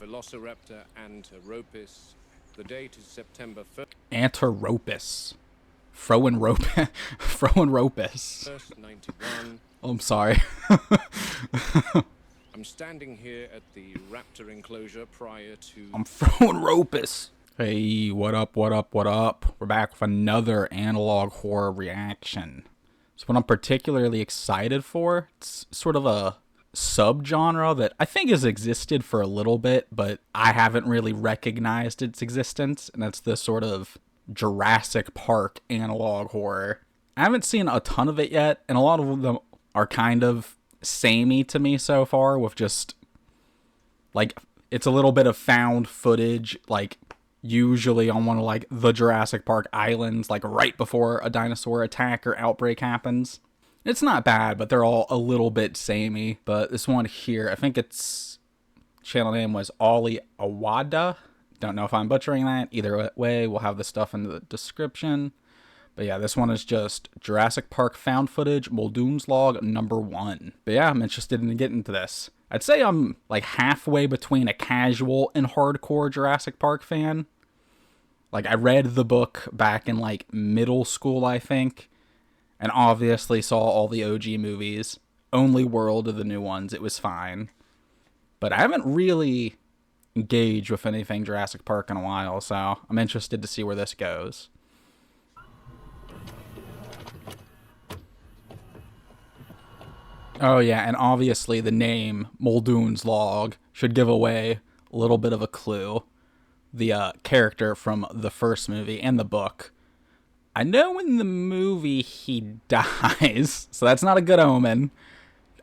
Velociraptor anteropis. The date is September 1st, Anteropis. Froenropus. 91. I'm sorry. I'm standing here at the raptor enclosure prior to... I'm Froenropus. Hey, what up, what up, what up? We're back with another analog horror reaction. So what I'm particularly excited for, it's sort of a subgenre that I think has existed for a little bit, but I haven't really recognized its existence, and that's the sort of Jurassic Park analog horror. I haven't seen a ton of it yet, and a lot of them are kind of samey to me so far, with just, like, it's a little bit of found footage, like, usually on one of, like, the Jurassic Park islands, like, right before a dinosaur attack or outbreak happens. It's not bad, but they're all a little bit samey. But this one here, I think its channel name was awada. Don't know if I'm butchering that. Either way, we'll have the stuff in the description. But yeah, this one is just Jurassic Park found footage, Muldoon's log #1. But yeah, I'm interested in getting into this. I'd say I'm like halfway between a casual and hardcore Jurassic Park fan. Like, I read the book back in like middle school, I think, and obviously saw all the OG movies. Only World of the new ones, it was fine. But I haven't really engaged with anything Jurassic Park in a while, so I'm interested to see where this goes. Oh yeah, and obviously the name Muldoon's log should give away a little bit of a clue. The character from the first movie and the book. I know in the movie he dies, so that's not a good omen.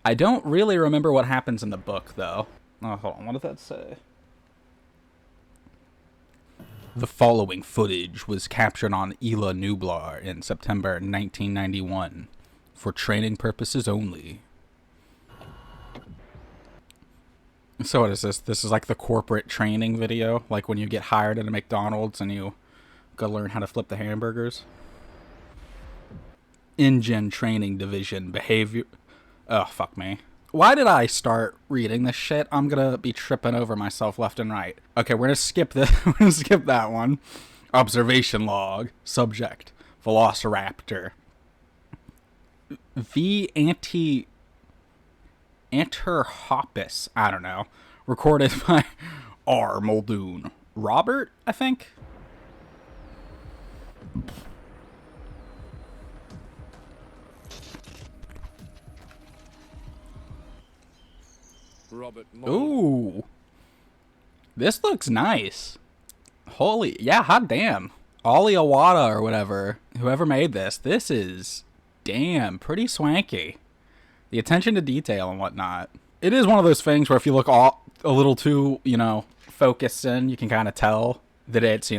I don't really remember what happens in the book, though. Oh, hold on, what did that say? The following footage was captured on Isla Nublar in September 1991 for training purposes only. So what is this? This is like the corporate training video, like when you get hired at a McDonald's and you go learn how to flip the hamburgers. InGen Training Division Behavior. Oh, fuck me. Why did I start reading this shit? I'm gonna be tripping over myself left and right. Okay, we're gonna skip this. We're gonna skip that one. Observation log. Subject: Velociraptor. V. Anterhopis. I don't know. Recorded by R. Muldoon. Robert, I think? Robert Ooh. This looks nice. Holy, yeah, hot damn. Ollie Awada or whatever, whoever made this, this is, damn, pretty swanky. The attention to detail and whatnot. It is one of those things where if you look a little too, focused in, you can kind of tell that it's,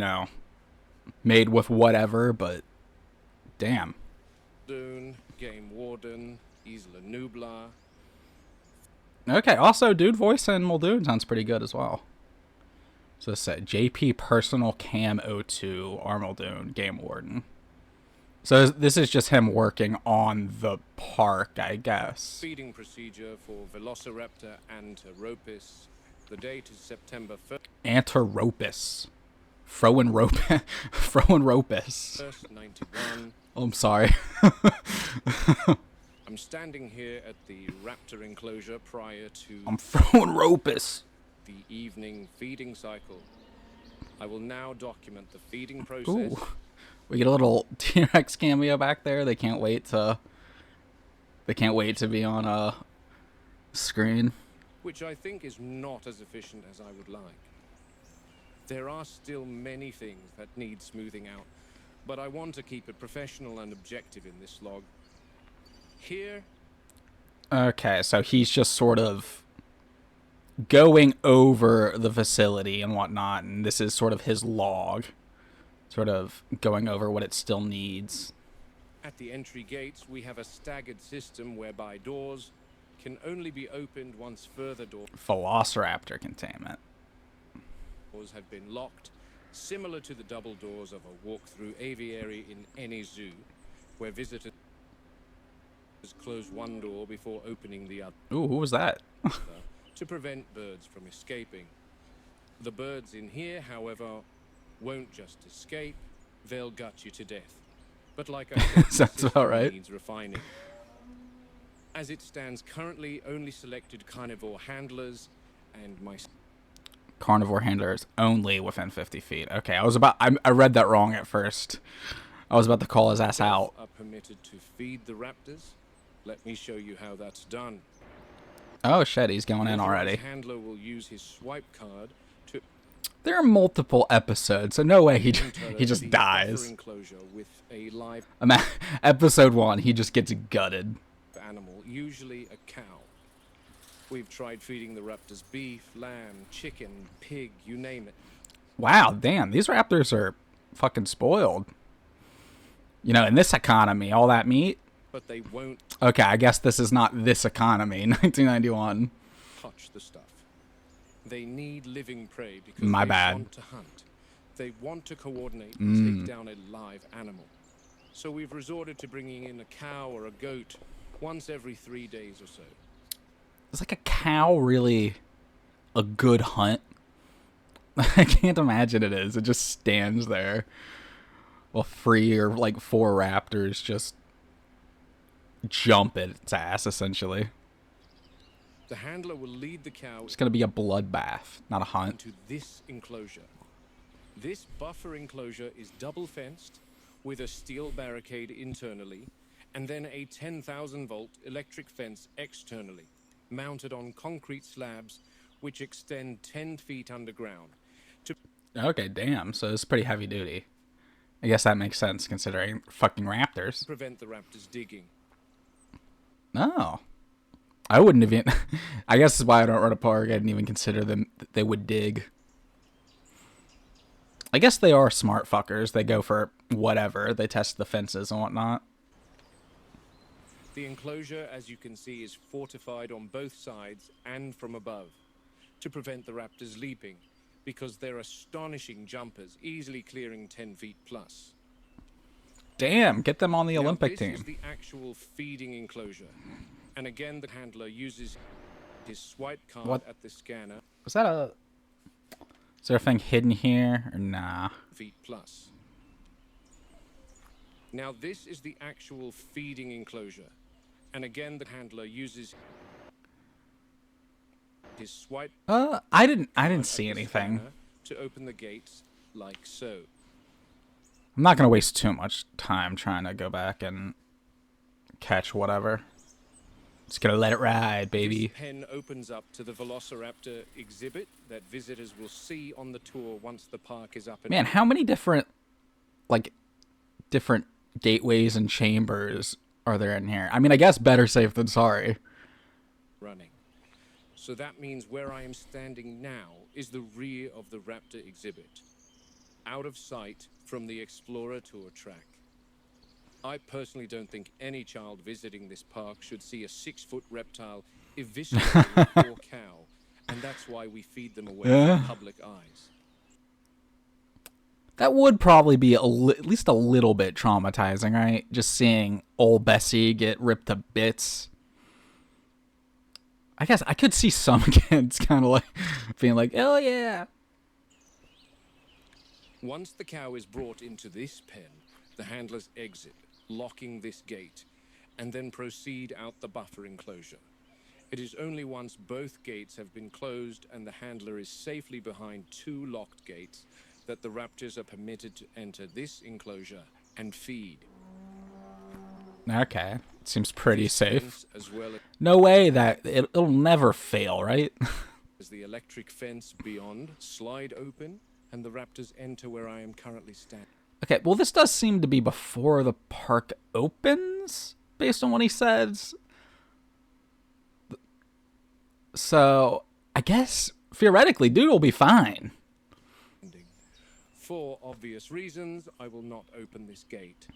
made with whatever, but damn. Dune, Game Warden, Isla Nublar. Okay, also, dude voice in Muldoon sounds pretty good as well. So this said JP Personal Cam 02 R. Muldoon, Game Warden. So this is just him working on the park, I guess. Feeding procedure for Velociraptor anteropis. The date is September 1st. Anteropus. Froenropus. 91. I'm sorry. I'm standing here at the raptor enclosure prior to... I'm Froenropus. ...the evening feeding cycle. I will now document the feeding process. Ooh. We get a little T-Rex cameo back there. They can't wait to be on a screen. Which I think is not as efficient as I would like. There are still many things that need smoothing out, but I want to keep it professional and objective in this log. Here... Okay, so he's just sort of going over the facility and whatnot, and this is sort of his log. Sort of going over what it still needs. At the entry gates, we have a staggered system whereby doors can only be opened once further doors Velociraptor containment. Have been locked, similar to the double doors of a walk-through aviary in any zoo, where visitors close one door before opening the other. Ooh, who was that? To prevent birds from escaping. The birds in here, however, won't just escape, they'll gut you to death. But like I said, the Sounds about system right. needs refining. As it stands currently, only selected carnivore handlers and my Carnivore handlers only within 50 feet. Okay, I read that wrong at first. I was about to call his ass staff out. are permitted to feed the raptors. Let me show you how that's done. Oh shit, he's going in The authorized already. handler will use his swipe card to There are multiple episodes, so no way he enter just the dies. buffer enclosure with a live Episode 1, he just gets gutted. animal, usually a cow. We've tried feeding the raptors beef, lamb, chicken, pig, you name it. Wow, damn, these raptors are fucking spoiled. You know, in this economy, all that meat. But they won't Okay, I guess this is not this economy, 1991. touch the stuff. They need living prey because My they bad. want to hunt. They want to coordinate and take down a live animal. So we've resorted to bringing in a cow or a goat once every 3 days or so. Is like a cow really a good hunt? I can't imagine it is. It just stands there while 3 or like 4 raptors just jump at its ass, essentially. The handler will lead the cow It's going to be a bloodbath, not a hunt. into this enclosure. This buffer enclosure is double fenced with a steel barricade internally and then a 10,000 volt electric fence externally, mounted on concrete slabs which extend 10 feet underground. To Okay, damn. So it's pretty heavy duty. I guess that makes sense considering fucking raptors. prevent the raptors digging. No. I wouldn't even. I guess that's why I don't run a park. I didn't even consider them. They would dig. I guess they are smart fuckers. They go for whatever. They test the fences and whatnot. The enclosure, as you can see, is fortified on both sides and from above to prevent the raptors leaping because they're astonishing jumpers, easily clearing 10 feet plus. Damn, get them on the Now, Olympic this team. is the actual feeding enclosure. And again, the handler uses his swipe card What? at the scanner, Was that a... Is there a thing hidden here? Or nah? feet plus. Now, this is the actual feeding enclosure. And again, the handler uses his swipe I didn't card see at the anything. scanner to open the gates like so. I'm not gonna waste too much time trying to go back and catch whatever. Just gonna let it ride, baby. This pen opens up to the Velociraptor exhibit that visitors will see on the tour once the park is up and Man, how many different gateways and chambers are there in here? I mean, I guess better safe than sorry. running. So that means where I am standing now is the rear of the Raptor exhibit, out of sight from the Explorer Tour track. I personally don't think any child visiting this park should see a 6-foot reptile eviscerating a poor cow, and that's why we feed them away from public eyes. That would probably be at least a little bit traumatizing, right? Just seeing old Bessie get ripped to bits. I guess I could see some kids kind of like being like, "Oh yeah." Once the cow is brought into this pen, the handlers exit, locking this gate, and then proceed out the buffer enclosure. It is only once both gates have been closed and the handler is safely behind 2 locked gates that the raptors are permitted to enter this enclosure and feed. Okay, seems pretty This safe. fence, as well No way that it'll never fail, right? as the electric fence beyond, slide open, and the raptors enter where I am currently standing. Okay, well, this does seem to be before the park opens, based on what he says. So, I guess, theoretically, dude will be fine. For obvious reasons, I will not open this gate.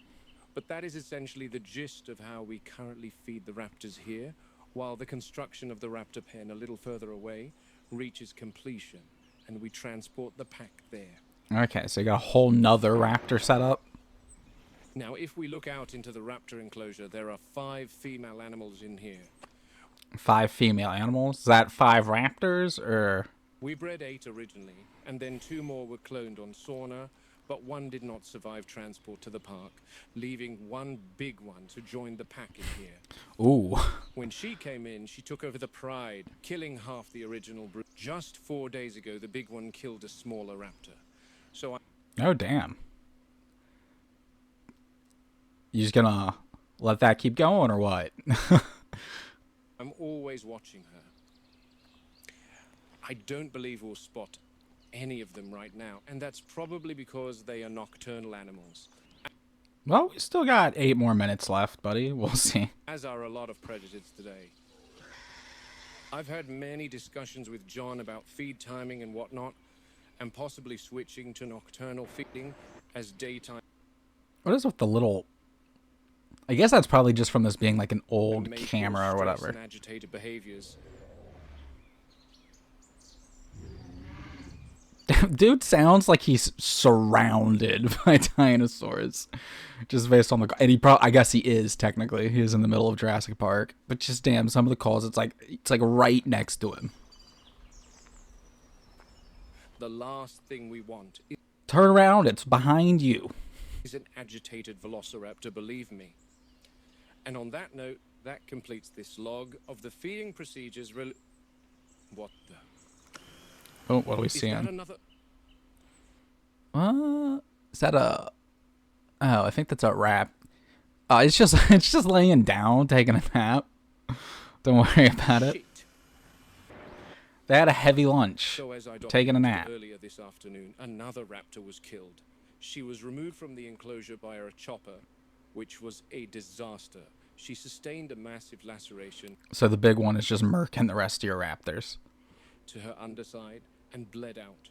But that is essentially the gist of how we currently feed the raptors here, while the construction of the raptor pen a little further away reaches completion, and we transport the pack there. Okay, so you got a whole nother raptor setup. Now, if we look out into the raptor enclosure, there are 5 female animals in here. 5 female animals. Is that 5 raptors, or... We bred 8 originally, and then 2 more were cloned on Sauna, but 1 did not survive transport to the park, leaving 1 big one to join the pack in here. Ooh. When she came in, she took over the pride, killing half the original brood. Just 4 days ago, the big one killed a smaller raptor. So Oh, damn. You just gonna let that keep going or what? I'm always watching her. I don't believe we'll spot any of them right now, and that's probably because they are nocturnal animals. Well, we still got 8 more minutes left, buddy. We'll see. As are a lot of predators today. I've had many discussions with John about feed timing and whatnot, and possibly switching to nocturnal feeding as daytime. What is with the little... I guess that's probably just from this being like an old may camera cause or stress whatever. And agitated behaviors. Dude sounds like he's surrounded by dinosaurs. Just based on the... And I guess he is, technically. He is in the middle of Jurassic Park. But just damn, some of the calls, it's like right next to him. The last thing we want Turn around, it's behind you. is an agitated velociraptor, believe me. And on that note, that completes this log of the feeding procedures. What the... Oh, what are we Is that seeing? another... Is that a... Oh, I think that's a rat. It's just laying down, taking a nap. Don't worry about it. Shit. They had a heavy lunch, So as I taking a documented nap. earlier this afternoon, another raptor was killed. She was removed from the enclosure by a chopper, which was a disaster. She sustained a massive laceration So the big one is just murking the rest of your raptors. to her underside and bled out.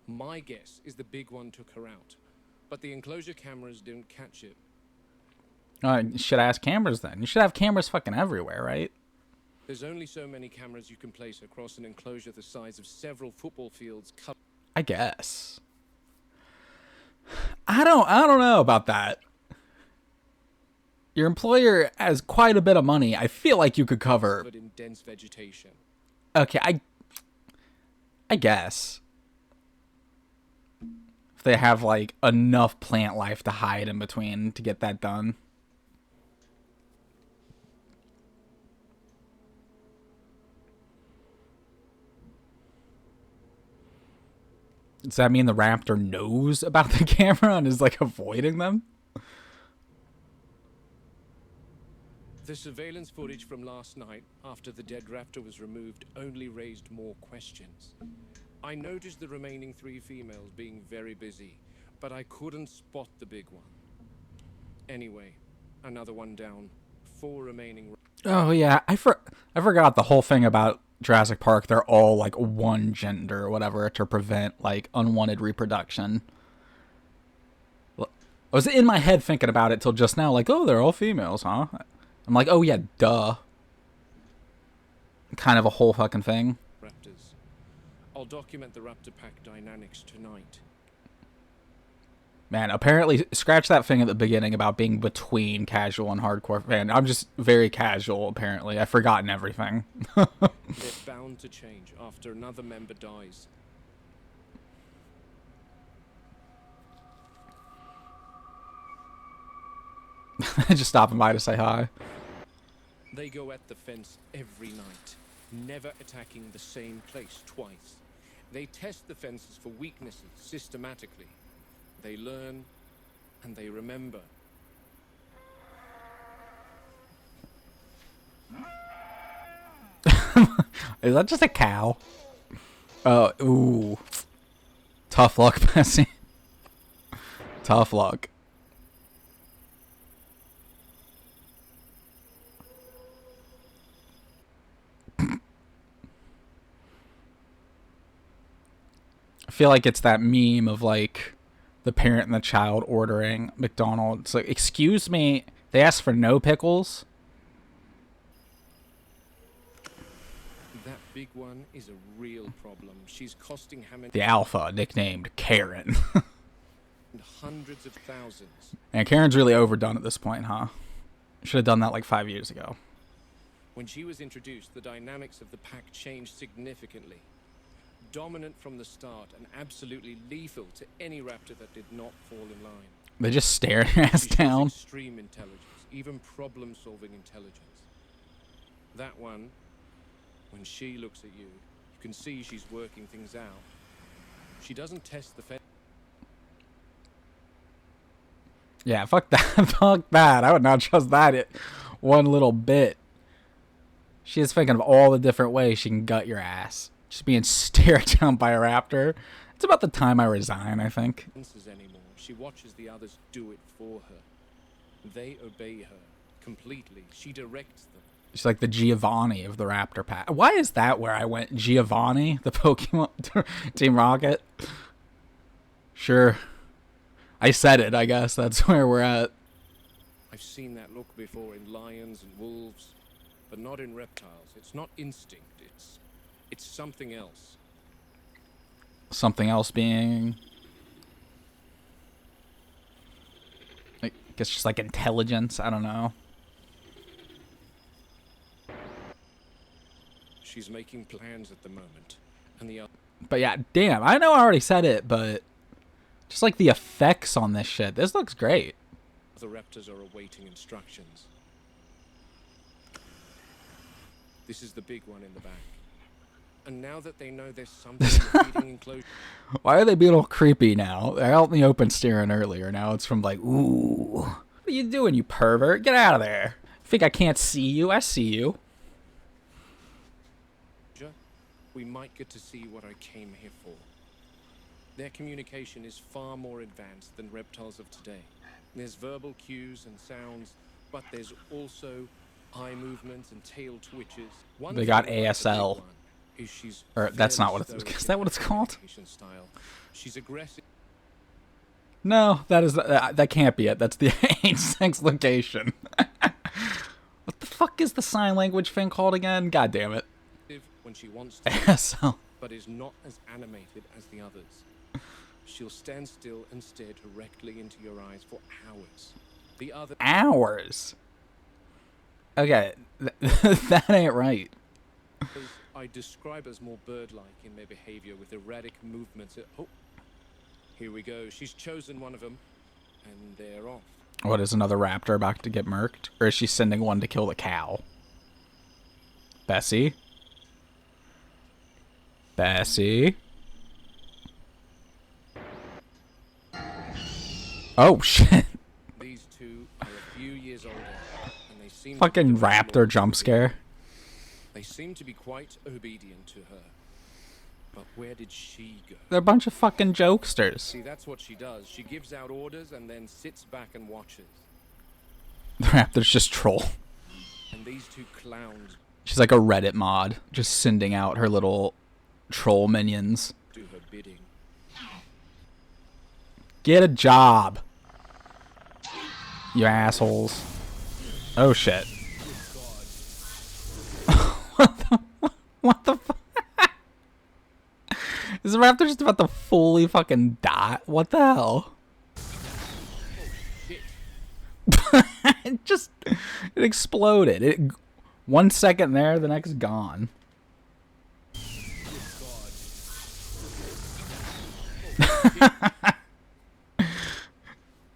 My guess is the big one took her out, but the enclosure cameras didn't catch it. You should ask cameras then. You should have cameras fucking everywhere, right? There's only so many cameras you can place across an enclosure the size of several football fields. I guess. I don't know about that. Your employer has quite a bit of money. I feel like you could cover. Covered in dense vegetation. Okay, I guess. If they have like enough plant life to hide in between to get that done. Does that mean the raptor knows about the camera and is like avoiding them? The surveillance footage from last night, after the dead raptor was removed, only raised more questions. I noticed the remaining 3 females being very busy, but I couldn't spot the big one. Anyway, another one down. 4 remaining. Oh yeah, I forgot the whole thing about Jurassic Park. They're all like one gender or whatever to prevent like unwanted reproduction. I was in my head thinking about it till just now, like, oh, they're all females, huh? I'm like, oh yeah, duh. Kind of a whole fucking thing. Raptors. I'll document the raptor pack dynamics tonight. Man, apparently, scratch that thing at the beginning about being between casual and hardcore fan. I'm just very casual, apparently. I've forgotten everything. They're bound to change after another member dies. Just stopping by to say hi. They go at the fence every night, never attacking the same place twice. They test the fences for weaknesses systematically. They learn, and they remember. Is that just a cow? Ooh. Tough luck, Bessie. Tough luck. I feel like it's that meme of like the parent and the child ordering McDonald's. Like, excuse me, they asked for no pickles. That big one is a real problem. She's costing how many? The alpha, nicknamed Karen. Hundreds of thousands. And Karen's really overdone at this point, huh? Should have done that like 5 years ago. When she was introduced, the dynamics of the pack changed significantly. dominant from the start and absolutely lethal to any raptor that did not fall in line. They just stare her ass She shows down. extreme intelligence, even problem-solving intelligence. That one, when she looks at you, you can see she's working things out. She doesn't test the fence. Yeah, fuck that. Fuck that. I would not trust that one little bit. She is thinking of all the different ways she can gut your ass. Just being stared down by a raptor. It's about the time I resign, I think. Anymore. She watches the others do it for her. They obey her completely. She directs them. She's like the Giovanni of the raptor pack. Why is that where I went? Giovanni? The Pokemon Team Rocket? Sure. I said it, I guess. That's where we're at. I've seen that look before in lions and wolves, but not in reptiles. It's not instinct. It's something else. Something else being... I guess just like intelligence. I don't know. She's making plans at the moment. And the But yeah, damn. I know I already said it, but... just like the effects on this shit. This looks great. other raptors are awaiting instructions. This is the big one in the back. And now that they know there's something in the feeding enclosure... Why are they being all creepy now? They're out in the open staring earlier. Now it's from like, ooh. What are you doing, you pervert? Get out of there. Think I can't see you? I see you. We might get to see what I came here for. Their communication is far more advanced than reptiles of today. There's verbal cues and sounds, but there's also eye movements and tail twitches. They got ASL. Or that's not what it's... Is that what it's called? She's aggressive. No, that can't be it. That's the sex location. What the fuck is the sign language thing called again? God damn it. When she wants to, ASL. But is not as animated as the others. She'll stand still and stare directly into your eyes for hours. The other hours. Okay, that ain't right. I describe as more bird-like in their behavior with erratic movements. Oh, here we go. She's chosen one of them, and they're off. What, is another raptor about to get murked? Or is she sending one to kill the cow? Bessie? Bessie? Oh, shit. These two are a few years older, and they seem fucking raptor jump scare. They seem to be quite obedient to her. But where did she go? They're a bunch of fucking jokesters. See, that's what she does. She gives out orders and then sits back and watches. The raptors just troll. And these two clowns... She's like a Reddit mod, just sending out her little troll minions. Do her bidding. Get a job, you assholes. Oh shit. What the fuck? Is the raptor just about to fully fucking die? What the hell? It exploded. 1 second there, the next gone.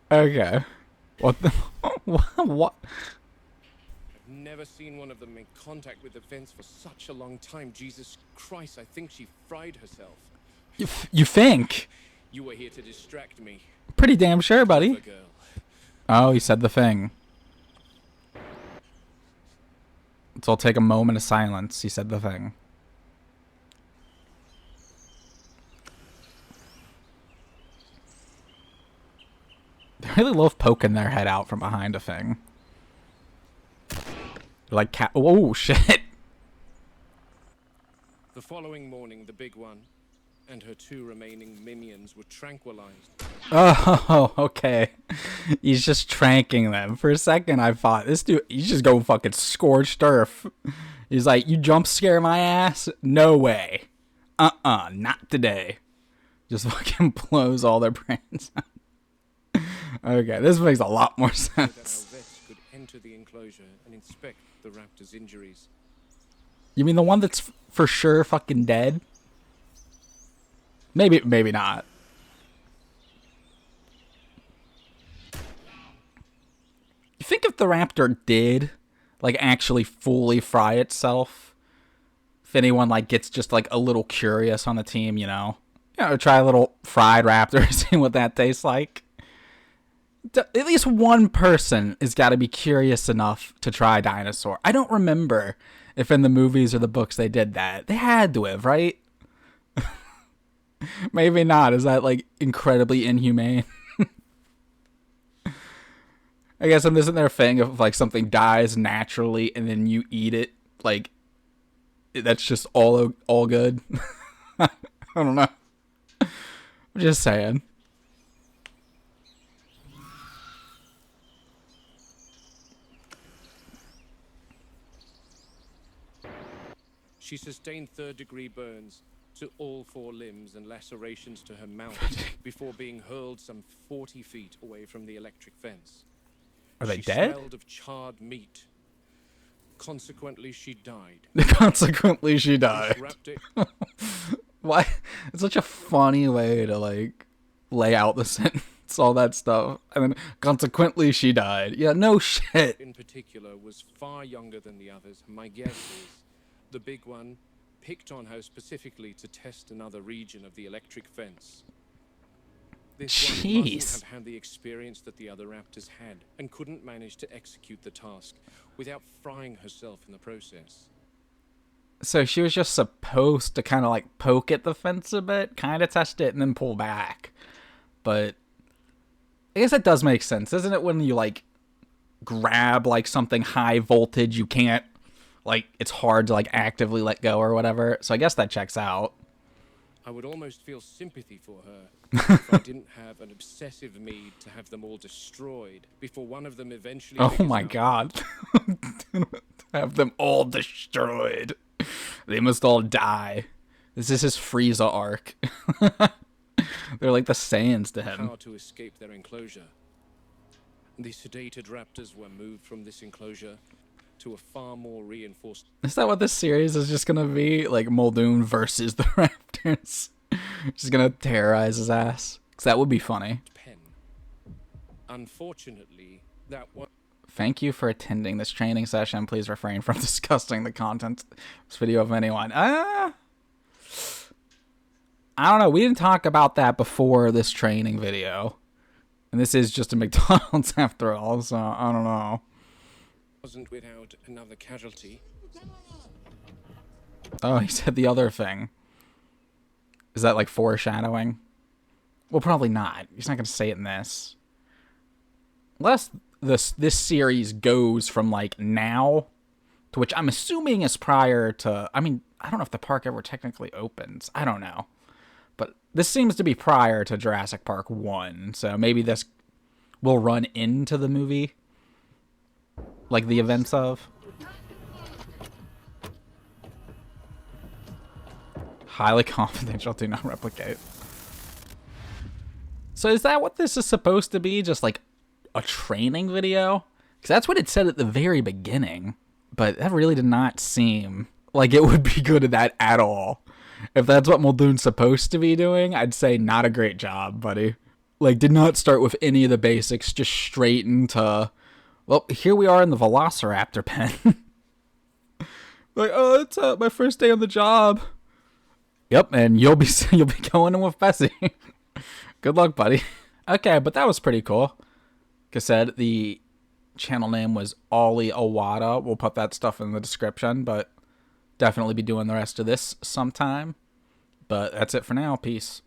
Okay. What the... what? I've never seen one of them make contact with the fence for such a long time. Jesus Christ, I think she fried herself. You think? You were here to distract me. Pretty damn sure, buddy. Oh, he said the thing. Let's all take a moment of silence. He said the thing. They really love poking their head out from behind a thing. They're like cat. Oh shit! The following morning, the big one and her two remaining minions were tranquilized. Oh, okay. He's just tranking them. For a second, I thought this dude. He's just going fucking scorched earth. He's like, "You jump scare my ass? No way. Not today." Just fucking blows all their brains out. Okay, this makes a lot more sense. That our vets could enter the enclosure and inspect the raptor's injuries. You mean the one that's for sure fucking dead? Maybe not. You think if the raptor did, like, actually fully fry itself, if anyone, like, gets just, like, a little curious on the team, try a little fried raptor, see what that tastes like. At least one person has got to be curious enough to try dinosaur. I don't remember if in the movies or the books they did that. They had to have, right? Maybe not. Is that, like, incredibly inhumane? I guess I'm isn't there a thing of, like, something dies naturally and then you eat it, like, that's just all good? I don't know. I'm just saying. She sustained third-degree burns to all 4 limbs and lacerations to her mouth before being hurled some 40 feet away from the electric fence. Are they dead? She smelled of charred meat. Consequently, she died. Consequently, she died. Why? It's such a funny way to, like, lay out the sentence, all that stuff. And then, consequently, she died. Yeah, no shit. In particular, was far younger than the others. My guess is the big one picked on her specifically to test another region of the electric fence. This one mustn't have had the experience that the other raptors had, and couldn't manage to execute the task without frying herself in the process. So she was just supposed to kind of, like, poke at the fence a bit, kind of test it, and then pull back. But I guess that does make sense, isn't it? When you, like, grab, like, something high voltage, you can't, like, it's hard to, like, actively let go or whatever. So I guess that checks out. I would almost feel sympathy for her if I didn't have an obsessive need to have them all destroyed before one of them eventually... Oh my god. Have them all destroyed. They must all die. This is his Frieza arc. They're like the Saiyans to him. How to escape their enclosure. The sedated raptors were moved from this enclosure to a far more reinforced... Is that what this series is just gonna be? Like, Muldoon versus the raptors? Just gonna terrorize his ass? Because that would be funny. Pen. Unfortunately, that one... Thank you for attending this training session. Please refrain from discussing the content of this video of anyone. I don't know. We didn't talk about that before this training video. And this is just a McDonald's after all, so I don't know. Wasn't without another casualty. Oh, he said the other thing. Is that like foreshadowing? Well, probably not. He's not going to say it in this. Unless this series goes from like now, to which I'm assuming is prior to... I mean, I don't know if the park ever technically opens. I don't know. But this seems to be prior to Jurassic Park 1, so maybe this will run into the movie. Like the events of. Highly confidential, do not replicate. So is that what this is supposed to be? Just like a training video? Because that's what it said at the very beginning. But that really did not seem like it would be good at that at all. If that's what Muldoon's supposed to be doing, I'd say not a great job, buddy. Like, did not start with any of the basics, just straight into... Well, here we are in the Velociraptor pen. Like, oh, it's my first day on the job. Yep, and you'll be going in with Bessie. Good luck, buddy. Okay, but that was pretty cool. Like I said, the channel name was Ollie Awada. We'll put that stuff in the description, but definitely be doing the rest of this sometime. But that's it for now. Peace.